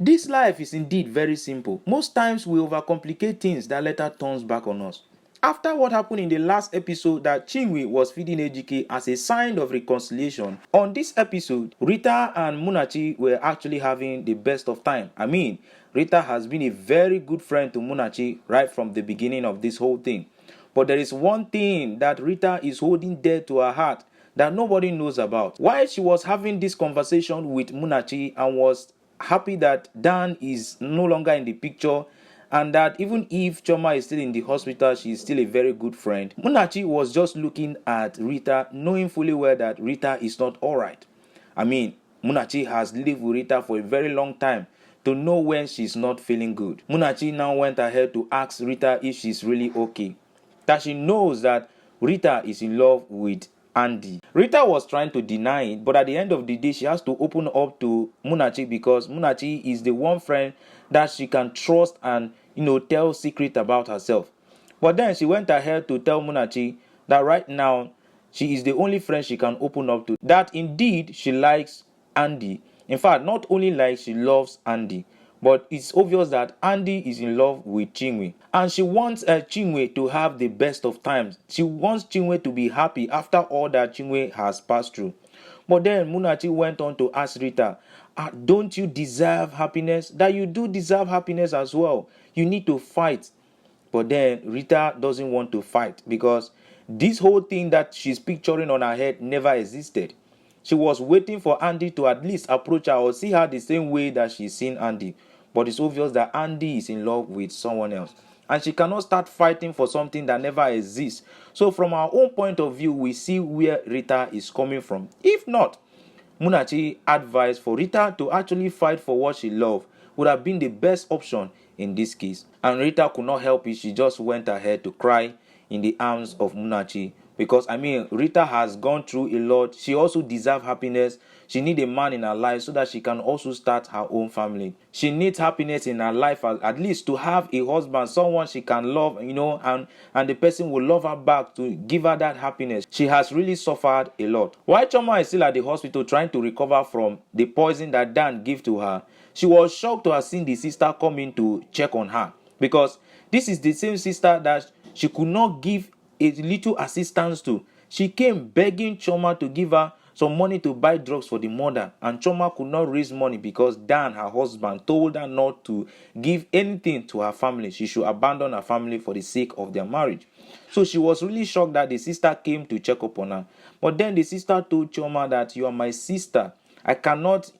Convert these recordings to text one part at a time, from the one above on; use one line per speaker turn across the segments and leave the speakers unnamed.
This life is indeed very simple. Most times we overcomplicate things that later turns back on us. After what happened in the last episode that Chinwe was feeding Ejike as a sign of reconciliation, on this episode, Rita and Munachi were actually having the best of time. I mean, Rita has been a very good friend to Munachi right from the beginning of this whole thing. But there is one thing that Rita is holding dear to her heart that nobody knows about. While she was having this conversation with Munachi and was happy that Dan is no longer in the picture, and that even if Choma is still in the hospital, she is still a very good friend, Munachi was just looking at Rita, knowing fully well that Rita is not alright. I mean, Munachi has lived with Rita for a very long time to know when she's not feeling good. Munachi now went ahead to ask Rita if she's really okay, that she knows that Rita is in love with Andy. Rita was trying to deny it, but at the end of the day, she has to open up to Munachi because Munachi is the one friend that she can trust and, tell secret about herself. But then she went ahead to tell Munachi that right now she is the only friend she can open up to, that indeed she likes Andy. In fact, not only likes, she loves Andy. But it's obvious that Andy is in love with Chinwe. And she wants Chinwe to have the best of times. She wants Chinwe to be happy after all that Chinwe has passed through. But then Munachi went on to ask Rita, don't you deserve happiness? That you do deserve happiness as well. You need to fight. But then Rita doesn't want to fight because this whole thing that she's picturing on her head never existed. She was waiting for Andy to at least approach her or see her the same way that she's seen Andy. But it's obvious that Andy is in love with someone else. And she cannot start fighting for something that never exists. So from our own point of view, we see where Rita is coming from. If not, Munachi advised for Rita to actually fight for what she loved would have been the best option in this case. And Rita could not help it. She just went ahead to cry in the arms of Munachi. Because, Rita has gone through a lot. She also deserves happiness. She needs a man in her life so that she can also start her own family. She needs happiness in her life, at least to have a husband, someone she can love, and the person will love her back to give her that happiness. She has really suffered a lot. While Choma is still at the hospital trying to recover from the poison that Dan gave to her, she was shocked to have seen the sister come in to check on her. Because this is the same sister that she could not give a little assistance to. She came begging Choma to give her some money to buy drugs for the mother, and Choma could not raise money because Dan, her husband, told her not to give anything to her family. She should abandon her family for the sake of their marriage. So she was really shocked that the sister came to check up on her. But then the sister told Choma that you are my sister. I cannot,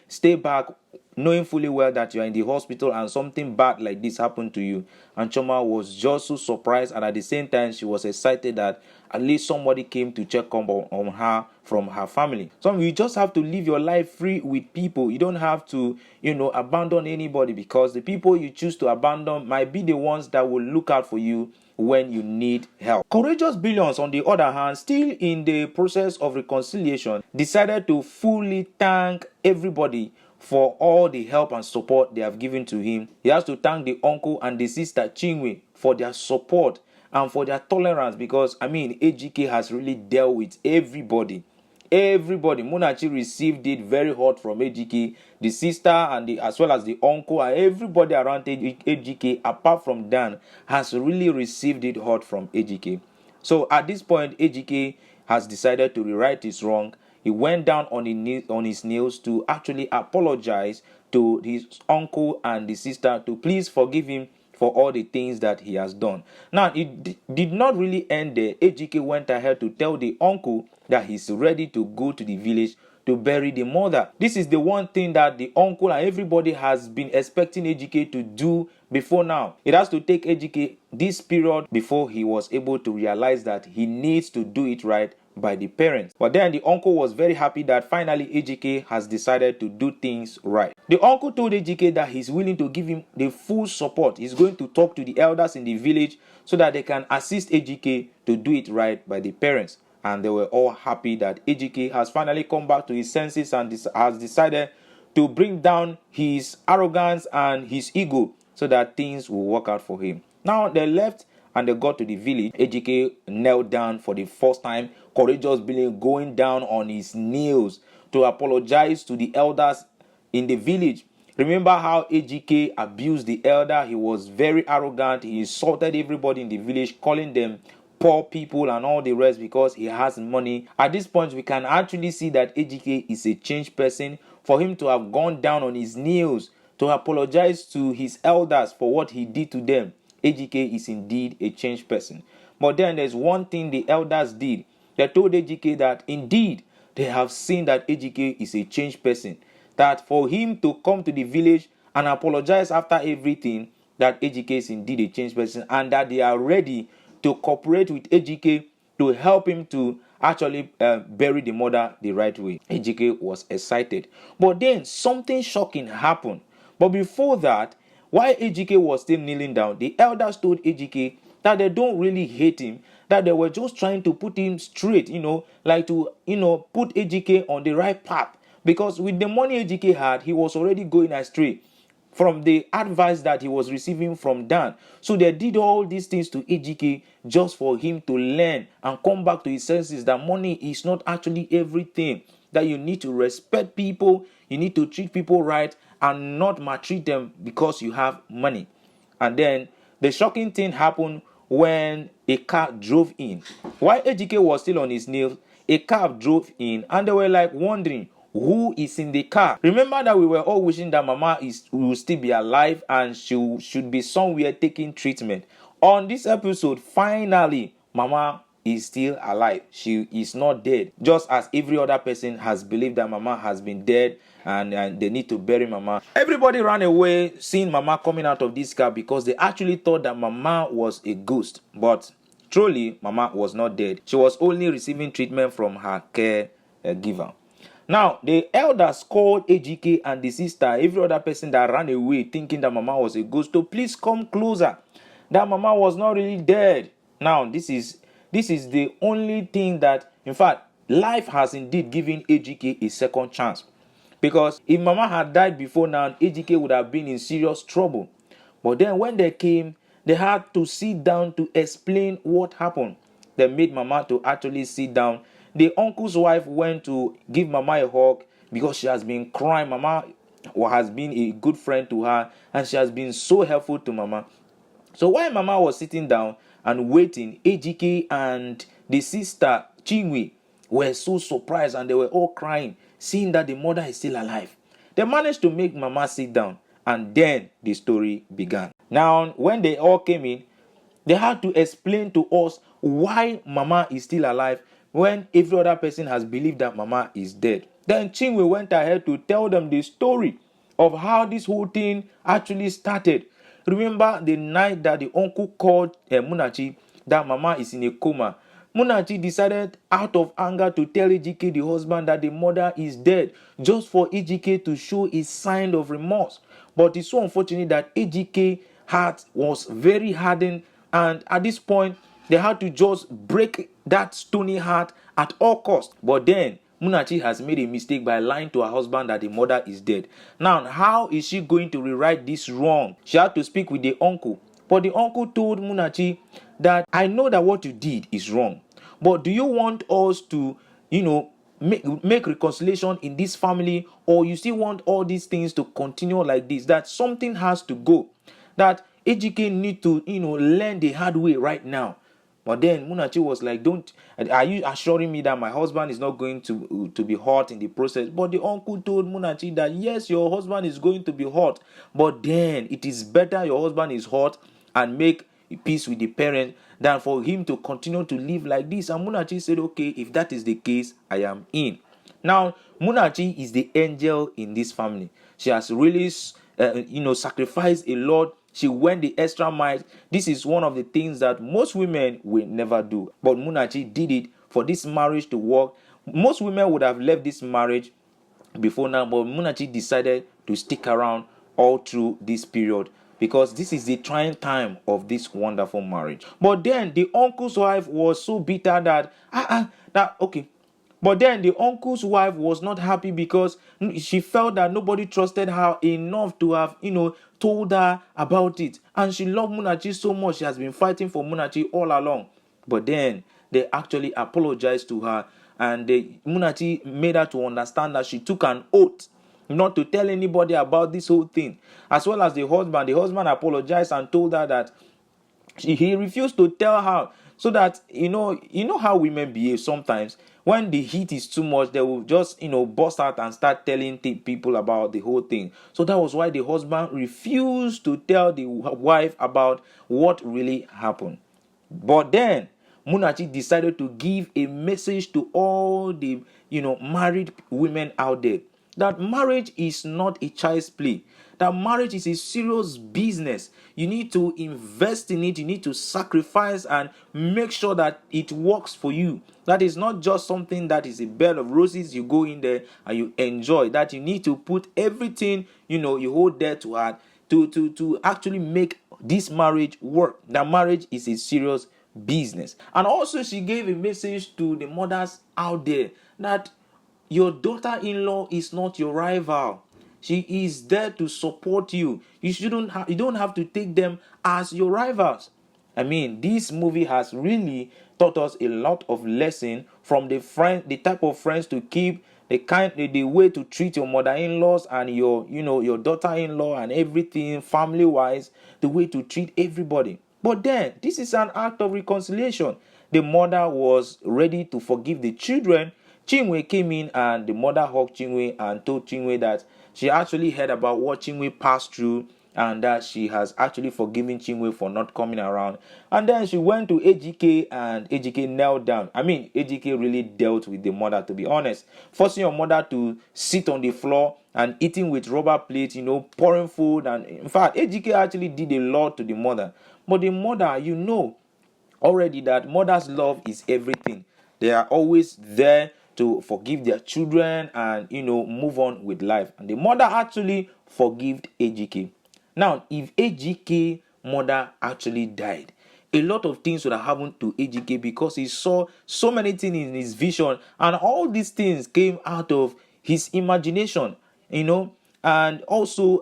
stay back knowing fully well that you are in the hospital and something bad like this happened to you. And Choma was just so surprised, and at the same time she was excited that at least somebody came to check up on her from her family. So you just have to live your life free with people. You don't have to, abandon anybody, because the people you choose to abandon might be the ones that will look out for you when you need help. Courageous Billions, on the other hand, still in the process of reconciliation, decided to fully thank everybody for all the help and support they have given to him. He has to thank the uncle and the sister Chinwe for their support and for their tolerance, because AGK has really dealt with everybody. Munachi received it very hot from AGK, the sister and as well as the uncle, and everybody around AGK apart from Dan has really received it hot from AGK. So at this point, AGK has decided to rewrite his wrong. He went down on his knees to actually apologize to his uncle and the sister to please forgive him for all the things that he has done. Now, it did not really end there. AGK went ahead to tell the uncle that he's ready to go to the village to bury the mother. This is the one thing that the uncle and everybody has been expecting AGK to do before now. It has to take AGK this period before he was able to realize that he needs to do it right by the parents. But then the uncle was very happy that finally AGK has decided to do things right. The uncle told AGK that he's willing to give him the full support. He's going to talk to the elders in the village so that they can assist AGK to do it right by the parents. And they were all happy that AGK has finally come back to his senses and has decided to bring down his arrogance and his ego so that things will work out for him. Now they left and they got to the village. AGK knelt down for the first time. Courageous Billion going down on his knees to apologize to the elders in the village. Remember how AGK abused the elder? He was very arrogant. He insulted everybody in the village, calling them poor people and all the rest because he has money. At this point, we can actually see that AGK is a changed person. For him to have gone down on his knees to apologize to his elders for what he did to them, AGK is indeed a changed person. But then there's one thing the elders did. They told AGK that indeed they have seen that AGK is a changed person. That for him to come to the village and apologize after everything, that AGK is indeed a changed person, and that they are ready to cooperate with AGK to help him to actually bury the mother the right way. AGK was excited. But then something shocking happened. But before that, while AGK was still kneeling down, the elders told AGK that they don't really hate him, that they were just trying to put him straight, like to, put AGK on the right path. Because with the money AGK had, he was already going astray from the advice that he was receiving from Dan. So they did all these things to AGK just for him to learn and come back to his senses that money is not actually everything, that you need to respect people, you need to treat people right and not maltreat them because you have money. And then the shocking thing happened when a car drove in. While AGK was still on his knees, a car drove in and they were like wondering who is in the car. Remember that we were all wishing that Mama will still be alive and she should be somewhere taking treatment. On this episode, finally, Mama is still alive. She is not dead. Just as every other person has believed that Mama has been dead and they need to bury Mama. Everybody ran away seeing Mama coming out of this car because they actually thought that Mama was a ghost. But truly, Mama was not dead. She was only receiving treatment from her caregiver. Now, the elders called AGK and the sister, every other person that ran away thinking that Mama was a ghost, to please come closer, that Mama was not really dead. Now, this is the only thing that, in fact, life has indeed given AGK a second chance. Because if Mama had died before now, AGK would have been in serious trouble. But then when they came, they had to sit down to explain what happened. They made Mama to actually sit down. The uncle's wife went to give Mama a hug because she has been crying. Mama has been a good friend to her and she has been so helpful to Mama. So while Mama was sitting down and waiting, AGK and the sister Chinwe were so surprised and they were all crying, seeing that the mother is still alive. They managed to make Mama sit down and then the story began. Now, when they all came in, they had to explain to us why Mama is still alive when every other person has believed that Mama is dead. Then Chinwe went ahead to tell them the story of how this whole thing actually started. Remember the night that the uncle called Munachi that Mama is in a coma. Munachi decided out of anger to tell Ejike, the husband, that the mother is dead, just for Ejike to show a sign of remorse. But it's so unfortunate that Ejike's heart was very hardened, and at this point, they had to just break that stony heart at all costs. But then, Munachi has made a mistake by lying to her husband that the mother is dead. Now, how is she going to rewrite this wrong? She had to speak with the uncle. But the uncle told Munachi that, I know that what you did is wrong. But do you want us to, make reconciliation in this family, or you still want all these things to continue like this? That something has to go. That Ejike need to, learn the hard way right now. But then Munachi was like, are you assuring me that my husband is not going to be hurt in the process? But the uncle told Munachi that yes, your husband is going to be hurt, but then it is better your husband is hurt and make peace with the parent than for him to continue to live like this. And Munachi said, okay, if that is the case, I am in. Now, Munachi is the angel in this family. She has really, sacrificed a lot. She went the extra mile. This is one of the things that most women will never do. But Munachi did it for this marriage to work. Most women would have left this marriage before now, but Munachi decided to stick around all through this period because this is the trying time of this wonderful marriage. But then the uncle's wife was so bitter But then the uncle's wife was not happy because she felt that nobody trusted her enough to have, told her about it. And she loved Munachi so much. She has been fighting for Munachi all along. But then they actually apologized to her, and Munachi made her to understand that she took an oath not to tell anybody about this whole thing. As well as the husband apologized and told her that he refused to tell her, so that how women behave sometimes. When the heat is too much, they will just burst out and start telling people about the whole thing. So that was why the husband refused to tell the wife about what really happened. But then Munachi decided to give a message to all the married women out there, that marriage is not a child's play, that marriage is a serious business. You need to invest in it, you need to sacrifice and make sure that it works for you. That is not just something that is a bed of roses, you go in there and you enjoy. That you need to put everything you hold dear to heart to actually make this marriage work. That marriage is a serious business. And also she gave a message to the mothers out there that your daughter-in-law is not your rival. She is there to support you. You don't have to take them as your rivals. I mean, this movie has really taught us a lot of lesson, from the type of friends to keep, the way to treat your mother-in-laws and your daughter-in-law and everything family-wise, the way to treat everybody. But then this is an act of reconciliation. The mother was ready to forgive the children. Chinwe came in and the mother hugged Chinwe and told Chinwe that she actually heard about what Chinwe passed through and that she has actually forgiven Chinwe for not coming around. And then she went to AGK and AGK knelt down. I mean, AGK really dealt with the mother, to be honest. Forcing your mother to sit on the floor and eating with rubber plates, pouring food. And in fact, AGK actually did a lot to the mother. But the mother, already that mother's love is everything. They are always there to forgive their children and move on with life. And the mother actually forgave AGK. Now, if AGK mother actually died, a lot of things would have happened to AGK, because he saw so many things in his vision, and all these things came out of his imagination, and also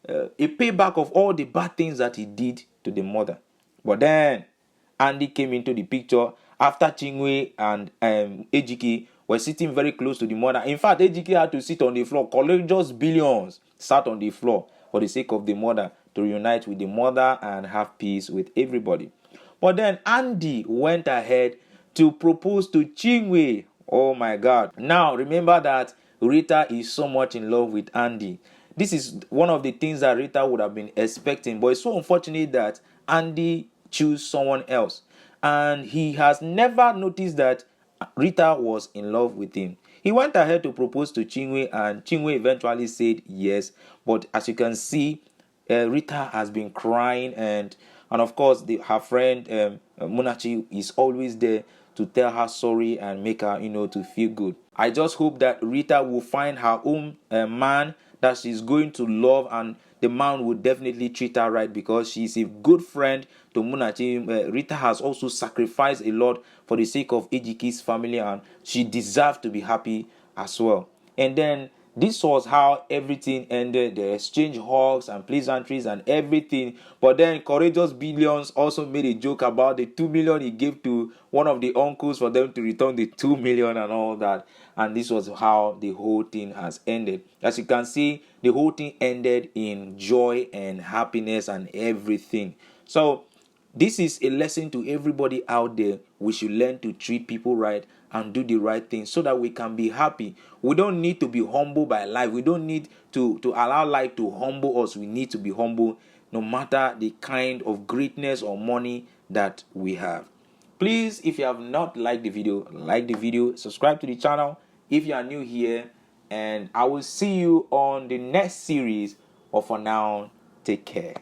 a payback of all the bad things that he did to the mother. But then Andy came into the picture after Chinwe and AGK were sitting very close to the mother. In fact, AGK had to sit on the floor. Courageous billions sat on the floor for the sake of the mother, to reunite with the mother and have peace with everybody. But then Andy went ahead to propose to Chinwe. Oh my God. Now remember that Rita is so much in love with Andy. This is one of the things that Rita would have been expecting, but it's so unfortunate that Andy chose someone else. And he has never noticed that Rita was in love with him. He went ahead to propose to Chinwe, and Chinwe eventually said yes. But as you can see, Rita has been crying, and of course her friend Munachi is always there to tell her sorry and make her to feel good. I just hope that Rita will find her own man that she's going to love, and the man will definitely treat her right, because she's a good friend to Munachi. Rita has also sacrificed a lot for the sake of AGK's family, and she deserves to be happy as well. And then this was how everything ended. They exchanged hugs and pleasantries and everything. But then Courageous Billions also made a joke about the 2 million he gave to one of the uncles for them to return the 2 million and all that. And this was how the whole thing has ended. As you can see, the whole thing ended in joy and happiness and everything. So this is a lesson to everybody out there. We should learn to treat people right and do the right thing so that we can be happy. We don't need to be humbled by life. We don't need to allow life to humble us. We need to be humble no matter the kind of greatness or money that we have. Please, if you have not liked the video, like the video, subscribe to the channel if you are new here, and I will see you on the next series. But for now, take care.